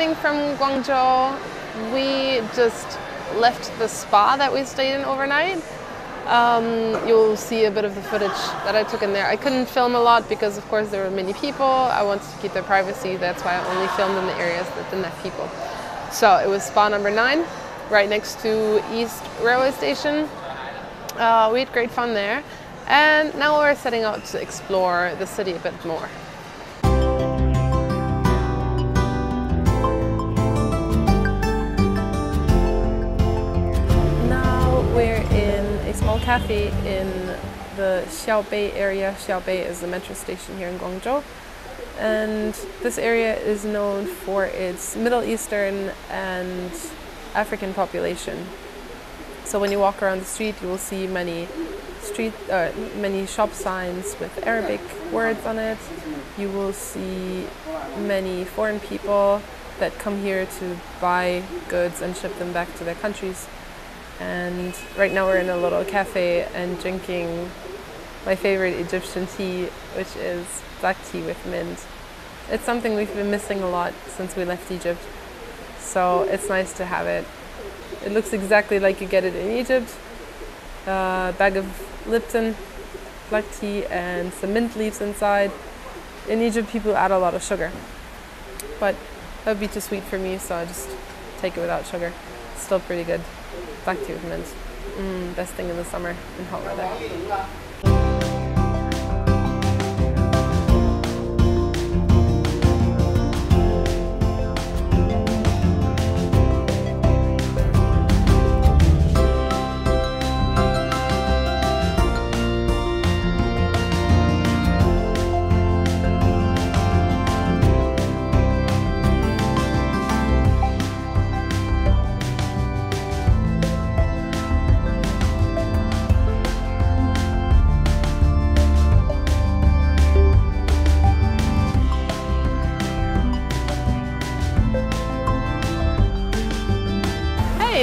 morning from Guangzhou. We just left the spa that we stayed in overnight. You'll see a bit of the footage that I took in there. I couldn't film a lot because of course there were many people. I wanted to keep their privacy, that's why I only filmed in the areas that didn't have people. So it was spa number 9, right next to East Railway Station. We had great fun there, and now we're setting out to explore the city a bit more. Now we're in a small cafe in the Xiaobei area. Xiaobei is the metro station here in Guangzhou, and this area is known for its Middle Eastern and African population. So when you walk around the street, you will see many shop signs with Arabic words on it. You will see many foreign people that come here to buy goods and ship them back to their countries. And right now we're in a little cafe and drinking my favorite Egyptian tea, which is black tea with mint. It's something we've been missing a lot since we left Egypt, so it's nice to have it. It looks exactly like you get it in Egypt. A bag of Lipton, black tea, and some mint leaves inside. In Egypt, people add a lot of sugar, but that would be too sweet for me, so I just take it without sugar. It's still pretty good. Black tea with mint. Best thing in the summer in hot weather.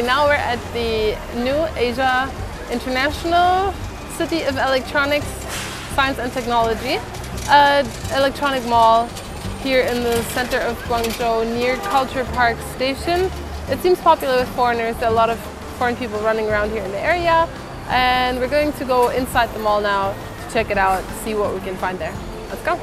Now we're at the New Asia International City of Electronics, Science and Technology, an electronic mall here in the center of Guangzhou near Culture Park Station. It seems popular with foreigners. There are a lot of foreign people running around here in the area, and we're going to go inside the mall now to check it out, see what we can find there. Let's go!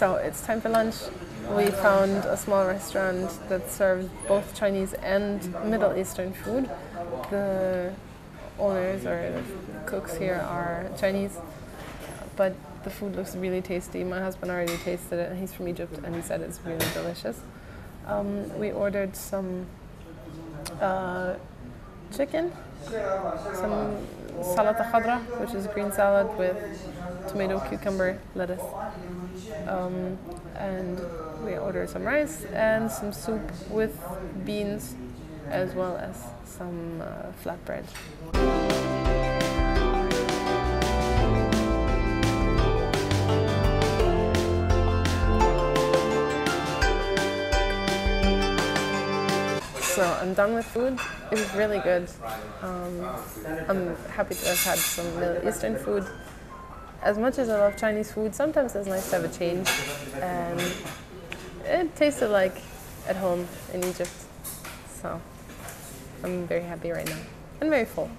So it's time for lunch. We found a small restaurant that serves both Chinese and Middle Eastern food. The owners or the cooks here are Chinese, but the food looks really tasty. My husband already tasted it, and he's from Egypt, and he said it's really delicious. We ordered some chicken, some salata khadra, which is green salad with tomato, cucumber, lettuce. And we order some rice and some soup with beans, as well as some flatbread. So I'm done with food. It was really good. I'm happy to have had some Middle Eastern food. As much as I love Chinese food, sometimes it's nice to have a change. And it tasted like at home in Egypt. So I'm very happy right now and very full.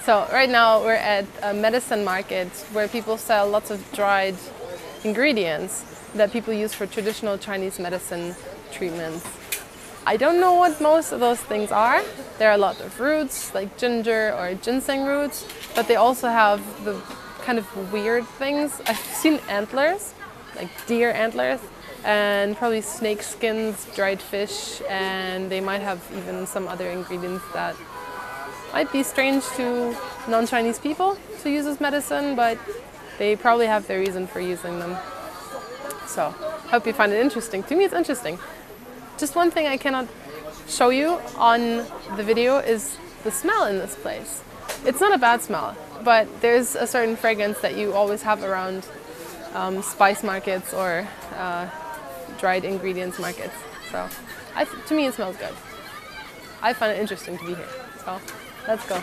So right now we're at a medicine market where people sell lots of dried ingredients that people use for traditional Chinese medicine treatments. I don't know what most of those things are. There are a lot of roots like ginger or ginseng roots, but they also have the kind of weird things. I've seen antlers, like deer antlers, and probably snake skins, dried fish, and they might have even some other ingredients that might be strange to non-Chinese people to use as medicine, but they probably have their reason for using them. So, hope you find it interesting. To me, it's interesting. Just one thing I cannot show you on the video is the smell in this place. It's not a bad smell, but there's a certain fragrance that you always have around spice markets or dried ingredients markets. So, to me, it smells good. I find it interesting to be here. So, let's go.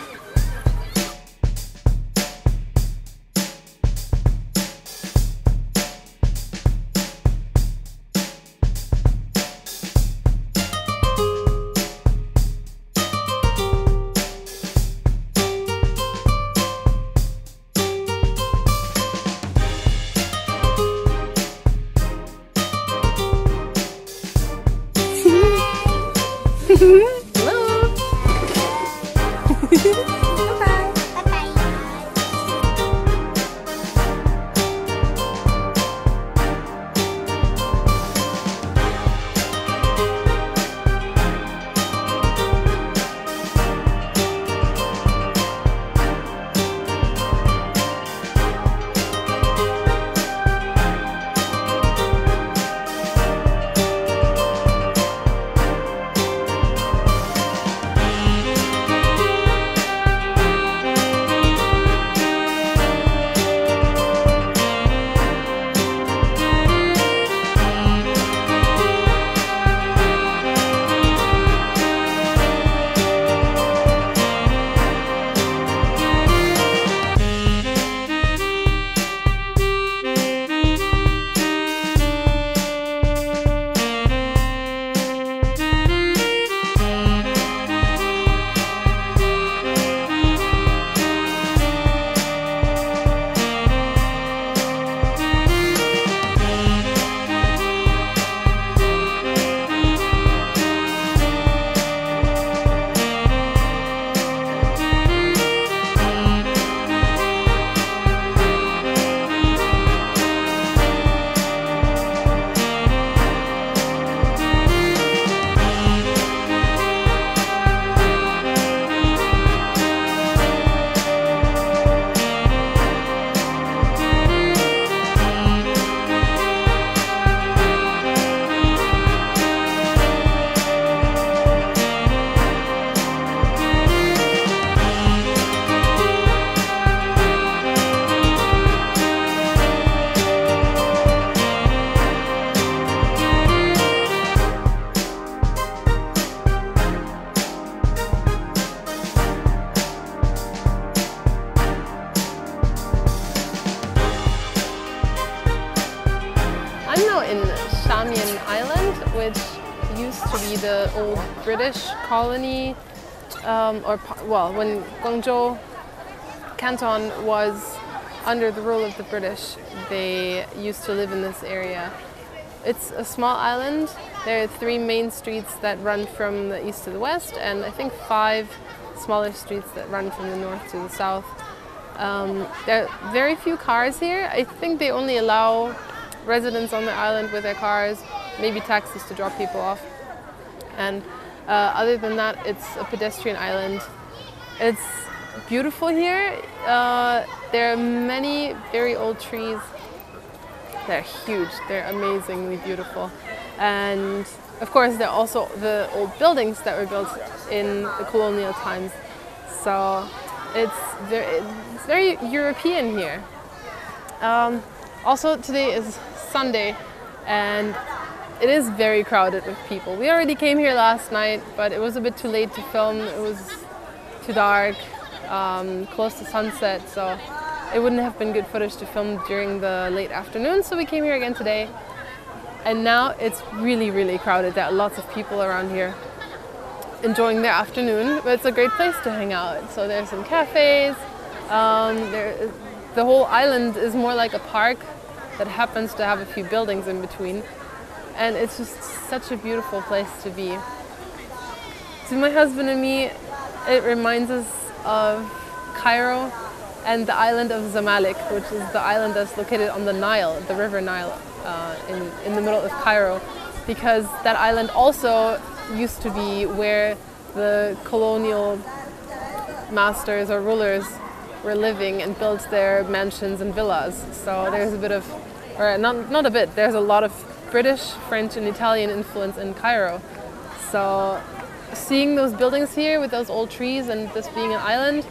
Hello. Bye-bye. British colony, when Guangzhou Canton was under the rule of the British, they used to live in this area. It's a small island. There are 3 main streets that run from the east to the west, and I think 5 smaller streets that run from the north to the south. There are very few cars here. I think they only allow residents on the island with their cars, maybe taxis to drop people off. And other than that, it's a pedestrian island. It's beautiful here. There are many very old trees. They're huge. They're amazingly beautiful. And of course, there are also the old buildings that were built in the colonial times. So it's very European here. Also, today is Sunday, and it is very crowded with people. We already came here last night, but it was a bit too late to film. It was too dark, close to sunset, so it wouldn't have been good footage to film during the late afternoon, so we came here again today. And now it's really, really crowded. There are lots of people around here enjoying their afternoon, but it's a great place to hang out. So there's some cafes. The whole island is more like a park that happens to have a few buildings in between. And it's just such a beautiful place to be. To my husband and me, it reminds us of Cairo and the island of Zamalek, which is the island that's located on the Nile, the river Nile, in the middle of Cairo, because that island also used to be where the colonial masters or rulers were living and built their mansions and villas. So there's a bit of, or not a bit, there's a lot of British, French and Italian influence in Cairo. So seeing those buildings here with those old trees and this being an island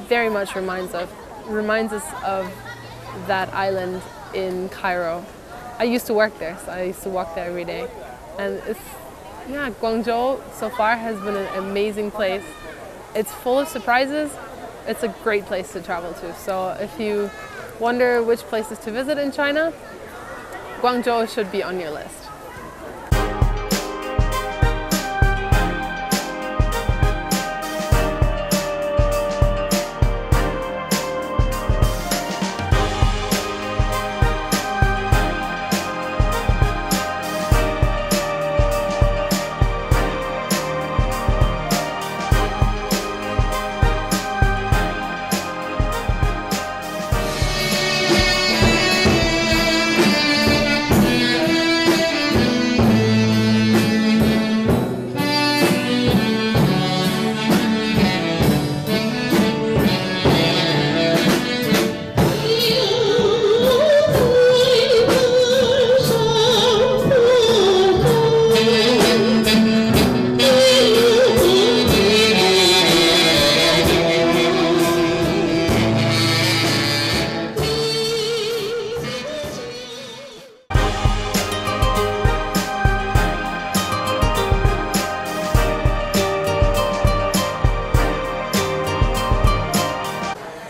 very much reminds us of that island in Cairo. I used to work there, so I used to walk there every day. And Guangzhou so far has been an amazing place. It's full of surprises. It's a great place to travel to. So if you wonder which places to visit in China, Guangzhou should be on your list.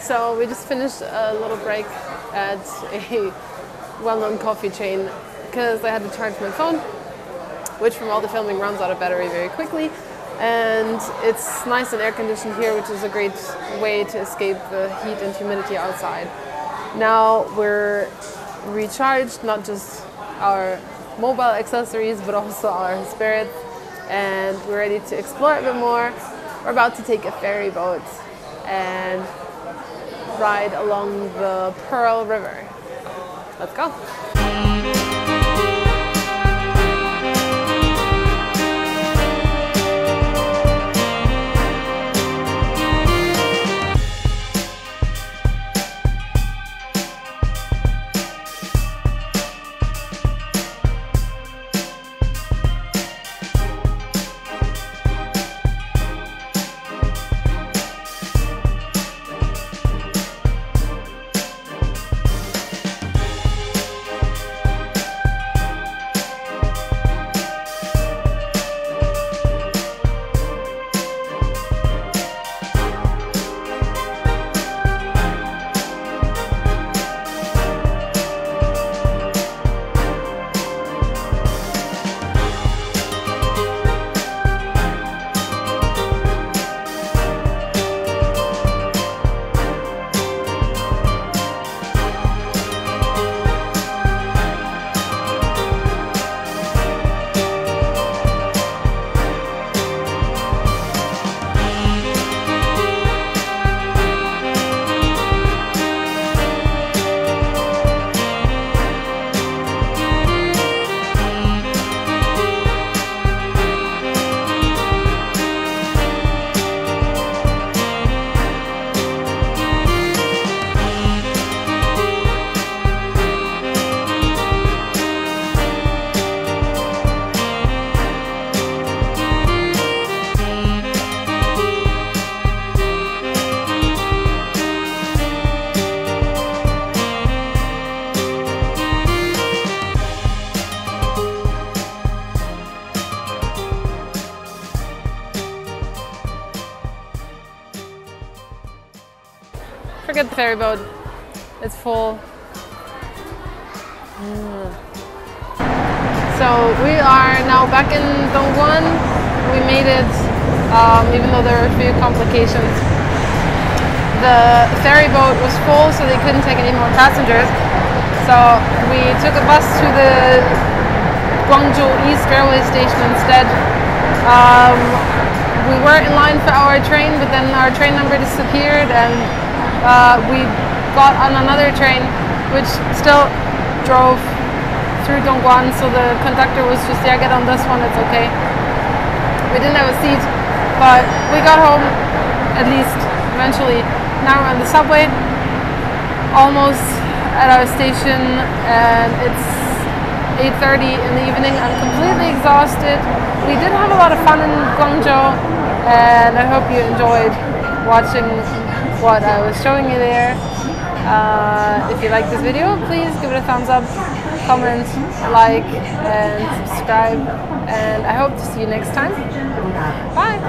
So we just finished a little break at a well-known coffee chain because I had to charge my phone, which from all the filming runs out of battery very quickly. And it's nice and air-conditioned here, which is a great way to escape the heat and humidity outside. Now we're recharged, not just our mobile accessories, but also our spirits, and we're ready to explore a bit more. We're about to take a ferry boat and ride along the Pearl River. Let's go. Forget the ferry boat. It's full. So we are now back in Dongguan. We made it, even though there were a few complications. The ferry boat was full, so they couldn't take any more passengers. So we took a bus to the Guangzhou East Railway Station instead. We were in line for our train, but then our train number disappeared, and we got on another train, which still drove through Dongguan. So the conductor was just, yeah, get on this one, it's okay. We didn't have a seat, but we got home at least eventually. Now we're on the subway, almost at our station, and it's 8:30 in the evening. I'm completely exhausted. We did have a lot of fun in Guangzhou, and I hope you enjoyed watching what I was showing you there. If you like this video, please give it a thumbs up, comment, like, and subscribe, and I hope to see you next time. Bye!